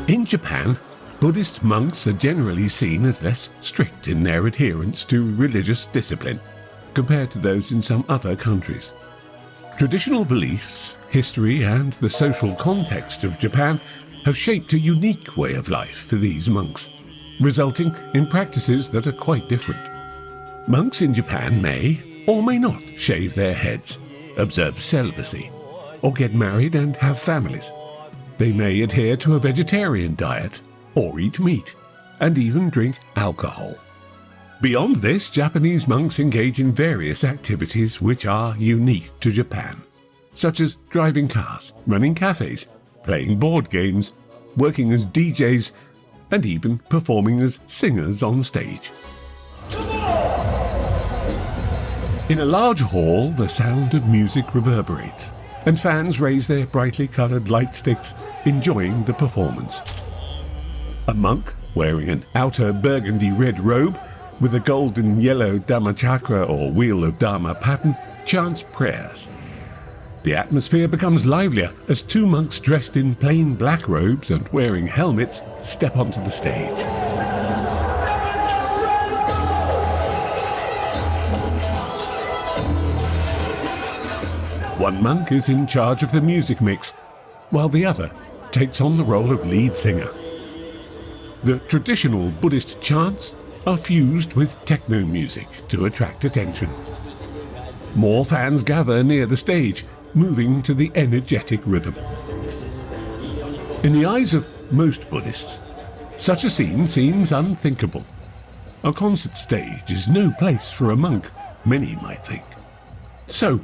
In Japan, Buddhist monks are generally seen as less strict in their adherence to religious discipline compared to those in some other countries. Traditional beliefs, history, and the social context of Japan have shaped a unique way of life for these monks, resulting in practices that are quite different. Monks in Japan may or may not shave their heads, observe celibacy, or get married and have families. They may adhere to a vegetarian diet, or eat meat, and even drink alcohol. Beyond this, Japanese monks engage in various activities which are unique to Japan, such as driving cars, running cafes, playing board games, working as DJs, and even performing as singers on stage. In a large hall, the sound of music reverberates, and fans raise their brightly coloured light sticks, enjoying the performance. A monk, wearing an outer burgundy red robe with a golden yellow Dhammachakra or Wheel of Dharma pattern, chants prayers. The atmosphere becomes livelier as two monks dressed in plain black robes and wearing helmets step onto the stage. One monk is in charge of the music mix, while the other takes on the role of lead singer. The traditional Buddhist chants are fused with techno music to attract attention. More fans gather near the stage, moving to the energetic rhythm. In the eyes of most Buddhists, such a scene seems unthinkable. A concert stage is no place for a monk, many might think. So,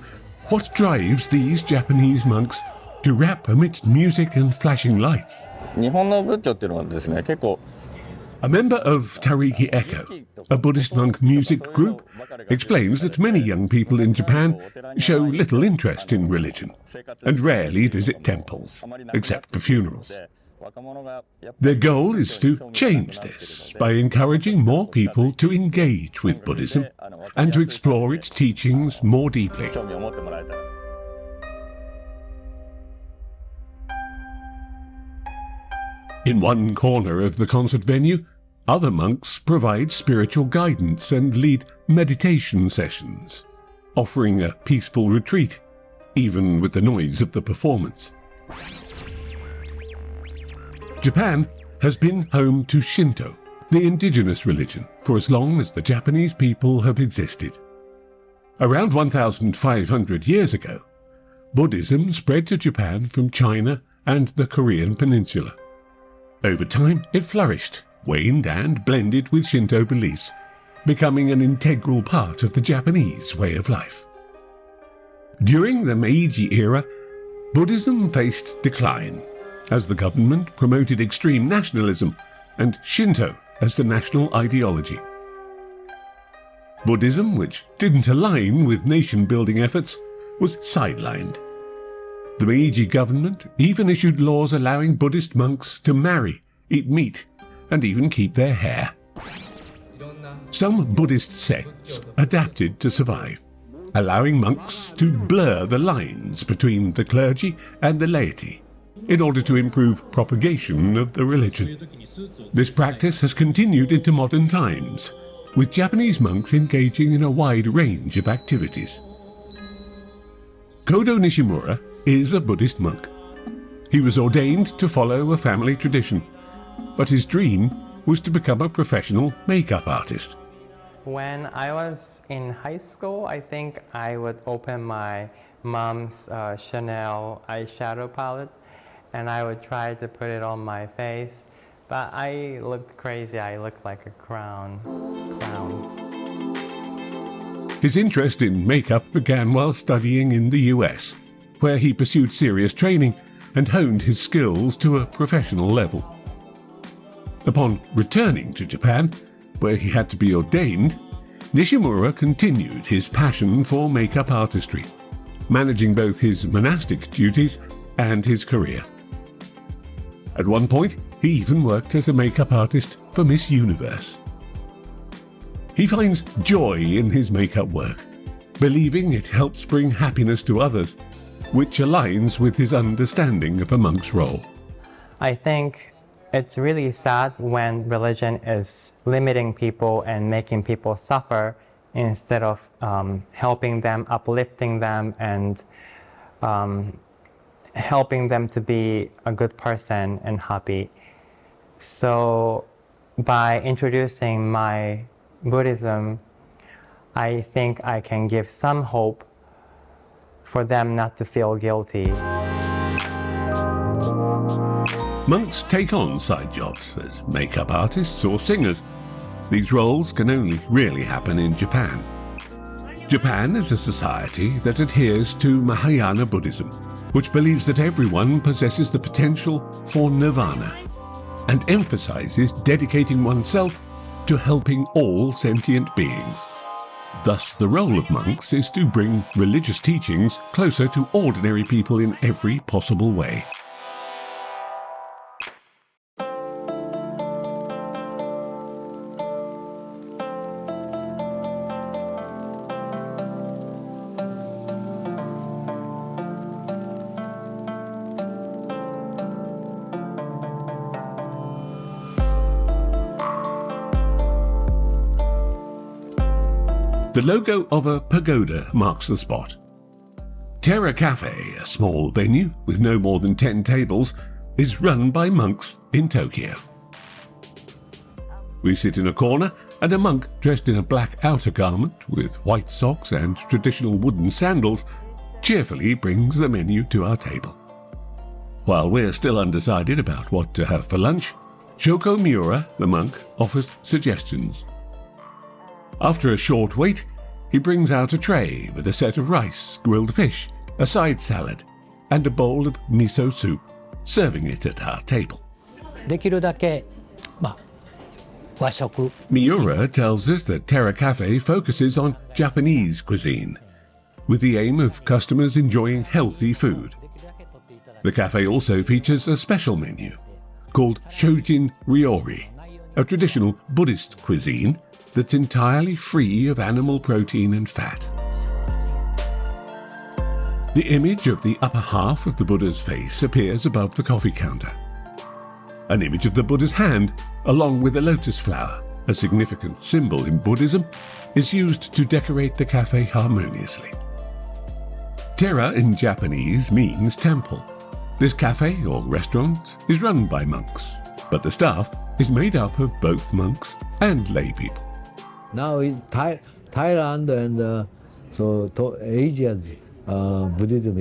what drives these Japanese monks to rap amidst music and flashing lights? 日本の仏教っていうのはですね、結構 A member of Tariki Echo, a Buddhist monk music group, explains that many young people in Japan show little interest in religion and rarely visit temples, except for funerals. Their goal is to change this by encouraging more people to engage with Buddhism and to explore its teachings more deeply. In one corner of the concert venue, other monks provide spiritual guidance and lead meditation sessions, offering a peaceful retreat, even with the noise of the performance. Japan has been home to Shinto, the indigenous religion, for as long as the Japanese people have existed. Around 1,500 years ago, Buddhism spread to Japan from China and the Korean peninsula. Over time, it flourished, waned and blended with Shinto beliefs, becoming an integral part of the Japanese way of life. During the Meiji era, Buddhism faced decline, as the government promoted extreme nationalism and Shinto as the national ideology. Buddhism, which didn't align with nation-building efforts, was sidelined. The Meiji government even issued laws allowing Buddhist monks to marry, eat meat, and even keep their hair. Some Buddhist sects adapted to survive, allowing monks to blur the lines between the clergy and the laity in order to improve propagation of the religion. This practice has continued into modern times, with Japanese monks engaging in a wide range of activities. Kodo Nishimura is a Buddhist monk. He was ordained to follow a family tradition, but his dream was to become a professional makeup artist. When I was in high school, I think I would open my mom's Chanel eyeshadow palette and I would try to put it on my face, but I looked crazy. I looked like a clown. His interest in makeup began while studying in the US, where he pursued serious training and honed his skills to a professional level. Upon returning to Japan, where he had to be ordained, Nishimura continued his passion for makeup artistry, managing both his monastic duties and his career. At one point, he even worked as a makeup artist for Miss Universe. He finds joy in his makeup work, believing it helps bring happiness to others, which aligns with his understanding of a monk's role. I think it's really sad when religion is limiting people and making people suffer instead of helping them, uplifting them, and helping them to be a good person and happy. So by introducing my Buddhism, I think I can give some hope for them not to feel guilty. Monks take on side jobs as makeup artists or singers. These roles can only really happen in Japan. Japan is a society that adheres to Mahayana Buddhism, which believes that everyone possesses the potential for nirvana, and emphasizes dedicating oneself to helping all sentient beings. Thus, the role of monks is to bring religious teachings closer to ordinary people in every possible way. The logo of a pagoda marks the spot. Terra Café, a small venue with no more than 10 tables, is run by monks in Tokyo. We sit in a corner, and a monk dressed in a black outer garment with white socks and traditional wooden sandals cheerfully brings the menu to our table. While we're still undecided about what to have for lunch, Shoko Miura, the monk, offers suggestions. After a short wait, he brings out a tray with a set of rice, grilled fish, a side salad, and a bowl of miso soup, serving it at our table. できるだけ、和食。 Miura tells us that Terra Café focuses on Japanese cuisine, with the aim of customers enjoying healthy food. The cafe also features a special menu called Shojin Ryori, a traditional Buddhist cuisine that's entirely free of animal protein and fat. The image of the upper half of the Buddha's face appears above the coffee counter. An image of the Buddha's hand, along with a lotus flower, a significant symbol in Buddhism, is used to decorate the cafe harmoniously. Terra in Japanese means temple. This cafe or restaurant is run by monks, but the staff is made up of both monks and lay people. Now in Thailand and Asia's Buddhism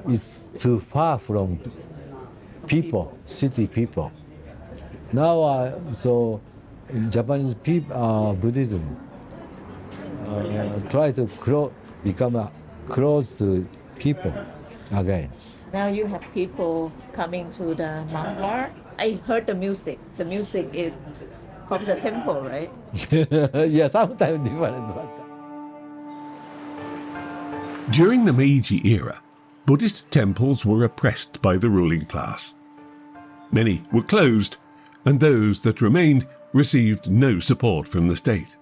is too far from people, city people. Now, Japanese people, Buddhism try to become close to people again. Now you have people coming to the monk bar. I heard the music. The music is from the temple, right? Yeah, sometimes different. During the Meiji era, Buddhist temples were oppressed by the ruling class. Many were closed, and those that remained received no support from the state.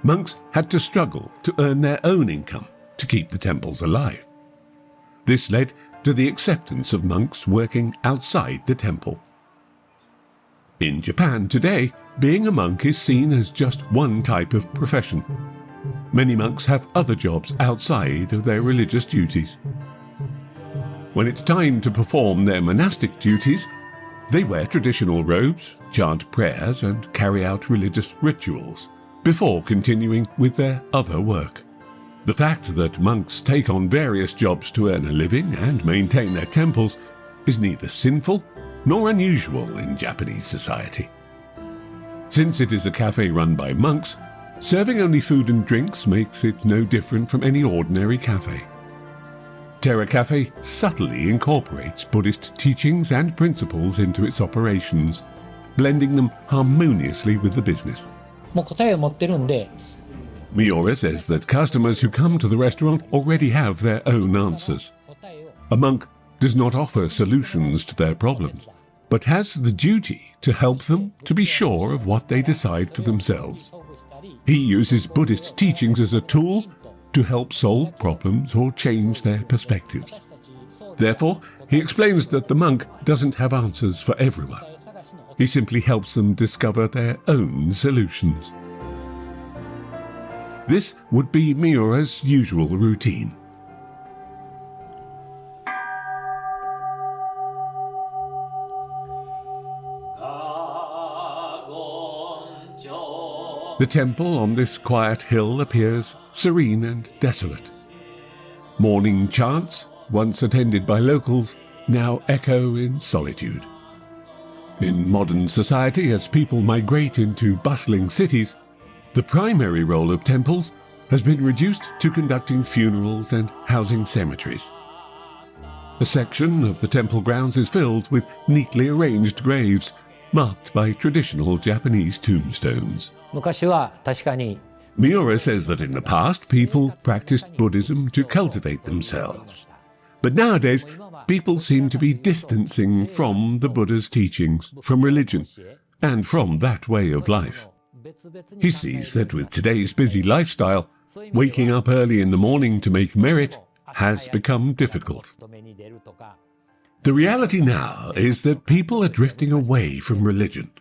Monks had to struggle to earn their own income to keep the temples alive. This led to the acceptance of monks working outside the temple. In Japan today, being a monk is seen as just one type of profession. Many monks have other jobs outside of their religious duties. When it's time to perform their monastic duties, they wear traditional robes, chant prayers, and carry out religious rituals before continuing with their other work. The fact that monks take on various jobs to earn a living and maintain their temples is neither sinful nor unusual in Japanese society. Since it is a cafe run by monks, serving only food and drinks makes it no different from any ordinary cafe. Terra Café subtly incorporates Buddhist teachings and principles into its operations, blending them harmoniously with the business. もう答えを持ってるんで、 Miura says that customers who come to the restaurant already have their own answers. A monk does not offer solutions to their problems, but has the duty to help them to be sure of what they decide for themselves. He uses Buddhist teachings as a tool to help solve problems or change their perspectives. Therefore, he explains that the monk doesn't have answers for everyone. He simply helps them discover their own solutions. This would be Miura's usual routine. The temple on this quiet hill appears serene and desolate. Morning chants, once attended by locals, now echo in solitude. In modern society, as people migrate into bustling cities, the primary role of temples has been reduced to conducting funerals and housing cemeteries. A section of the temple grounds is filled with neatly arranged graves, marked by traditional Japanese tombstones. 昔は確かに Miura says that in the past, people practiced Buddhism to cultivate themselves. But nowadays, people seem to be distancing from the Buddha's teachings, from religion, and from that way of life. He sees that with today's busy lifestyle, waking up early in the morning to make merit has become difficult. The reality now is that people are drifting away from religion,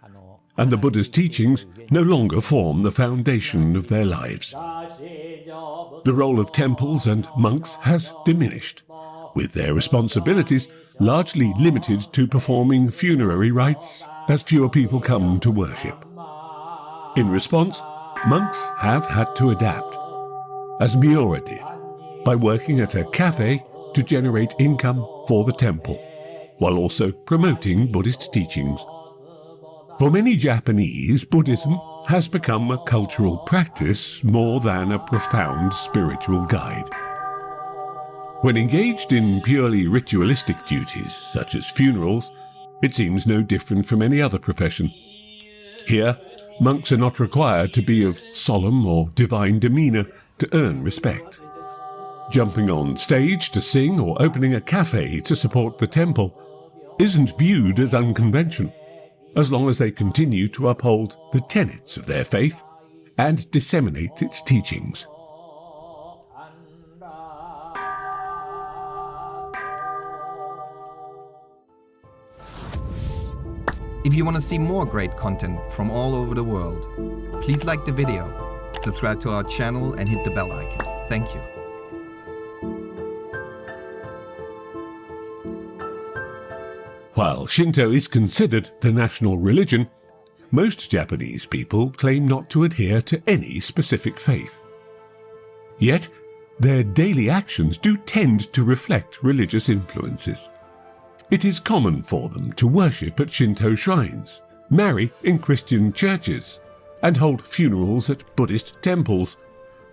and the Buddha's teachings no longer form the foundation of their lives. The role of temples and monks has diminished, with their responsibilities largely limited to performing funerary rites as fewer people come to worship. In response, monks have had to adapt, as Miura did, by working at a café to generate income for the temple, while also promoting Buddhist teachings. For many Japanese, Buddhism has become a cultural practice more than a profound spiritual guide. When engaged in purely ritualistic duties, such as funerals, it seems no different from any other profession. Here, monks are not required to be of solemn or divine demeanour to earn respect. Jumping on stage to sing or opening a café to support the temple isn't viewed as unconventional, as long as they continue to uphold the tenets of their faith and disseminate its teachings. If you want to see more great content from all over the world, please like the video, subscribe to our channel and hit the bell icon. Thank you. While Shinto is considered the national religion, most Japanese people claim not to adhere to any specific faith. Yet, their daily actions do tend to reflect religious influences. It is common for them to worship at Shinto shrines, marry in Christian churches, and hold funerals at Buddhist temples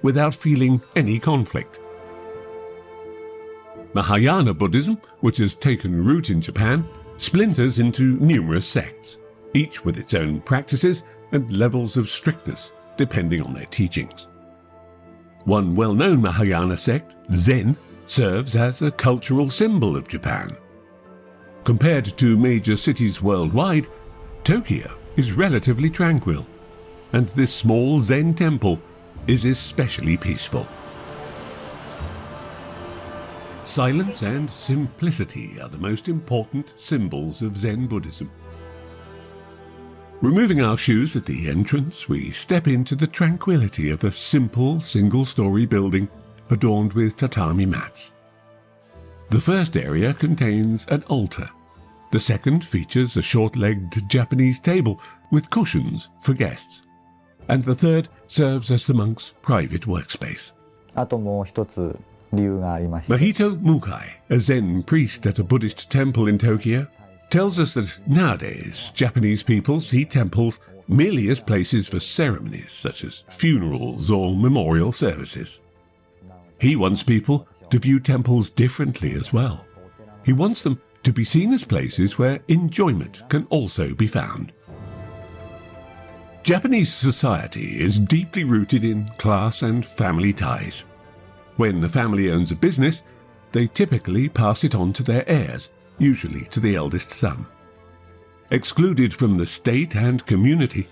without feeling any conflict. Mahayana Buddhism, which has taken root in Japan, splinters into numerous sects, each with its own practices and levels of strictness, depending on their teachings. One well-known Mahayana sect, Zen, serves as a cultural symbol of Japan. Compared to major cities worldwide, Tokyo is relatively tranquil, and this small Zen temple is especially peaceful. Silence and simplicity are the most important symbols of Zen Buddhism. Removing our shoes at the entrance, we step into the tranquility of a simple single-story building adorned with tatami mats. The first area contains an altar. The second features a short-legged Japanese table with cushions for guests. And the third serves as the monk's private workspace. あともう一つ理由がありまして Mahito Mukai, a Zen priest at a Buddhist temple in Tokyo, tells us that nowadays Japanese people see temples merely as places for ceremonies such as funerals or memorial services. He wants people to view temples differently as well. He wants them to be seen as places where enjoyment can also be found. Japanese society is deeply rooted in class and family ties. When a family owns a business, they typically pass it on to their heirs, usually to the eldest son. Excluded from the state and community,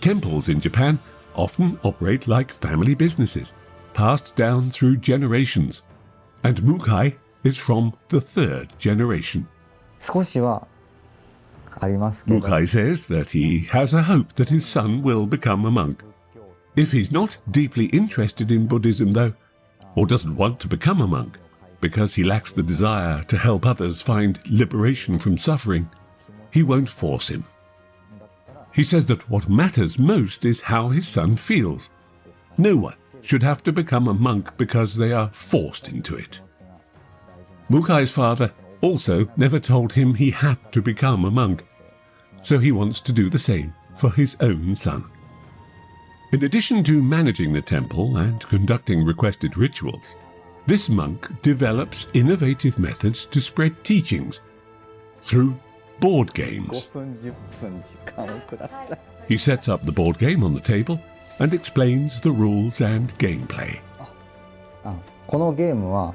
temples in Japan often operate like family businesses, passed down through generations, and Mukai is from the third generation. 少しはありますけど、 Mukai says that he has a hope that his son will become a monk. If he's not deeply interested in Buddhism, though, or doesn't want to become a monk, because he lacks the desire to help others find liberation from suffering, he won't force him. He says that what matters most is how his son feels. No one should have to become a monk because they are forced into it. Mukai's father also never told him he had to become a monk, so he wants to do the same for his own son. In addition to managing the temple and conducting requested rituals, this monk develops innovative methods to spread teachings through board games. 5分10分時間をください。 He sets up the board game on the table and explains the rules and gameplay. このゲームは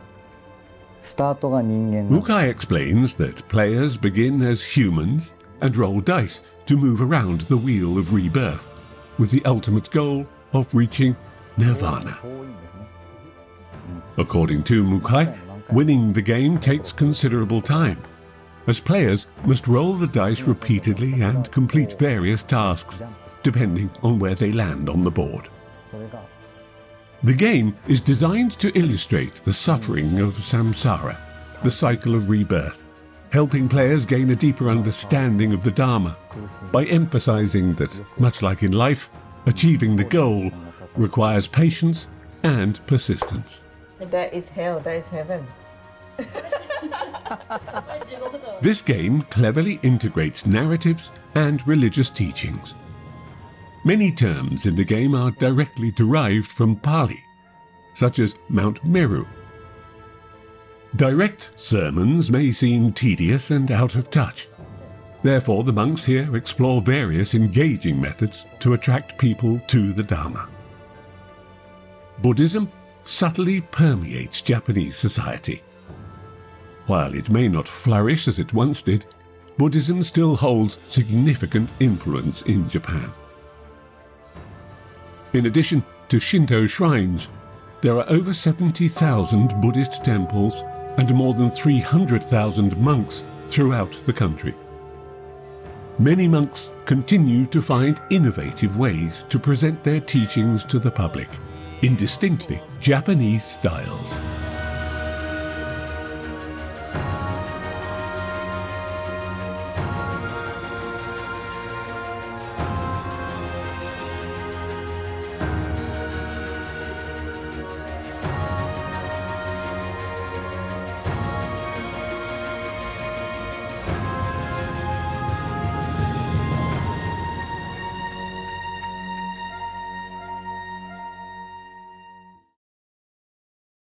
スタートが人間の Mukai explains that players begin as humans and roll dice to move around the wheel of rebirth, with the ultimate goal of reaching nirvana. 遠いんですね。 According to Mukai, winning the game takes considerable time, as players must roll the dice repeatedly and complete various tasks, depending on where they land on the board. それが The game is designed to illustrate the suffering of samsara, the cycle of rebirth, helping players gain a deeper understanding of the Dharma by emphasizing that, much like in life, achieving the goal requires patience and persistence. That is hell, that is heaven. This game cleverly integrates narratives and religious teachings. Many terms in the game are directly derived from Pali, such as Mount Meru. Direct sermons may seem tedious and out of touch. Therefore, the monks here explore various engaging methods to attract people to the Dharma. Buddhism subtly permeates Japanese society. While it may not flourish as it once did, Buddhism still holds significant influence in Japan. In addition to Shinto shrines, there are over 70,000 Buddhist temples and more than 300,000 monks throughout the country. Many monks continue to find innovative ways to present their teachings to the public in distinctly Japanese styles.